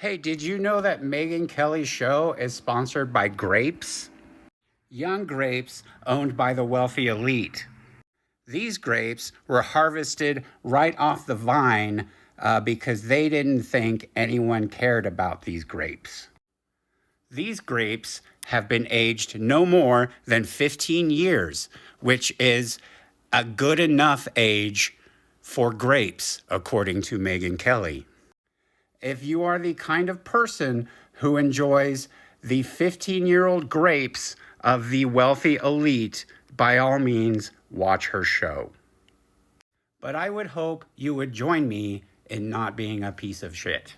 Hey, did you know that Megyn Kelly's show is sponsored by grapes? Young grapes owned by the wealthy elite. These grapes were harvested right off the vine because they didn't think anyone cared about these grapes. These grapes have been aged no more than 15 years, which is a good enough age for grapes, according to Megyn Kelly. If you are the kind of person who enjoys the 15-year-old grapes of the wealthy elite, by all means, watch her show. But I would hope you would join me in not being a piece of shit.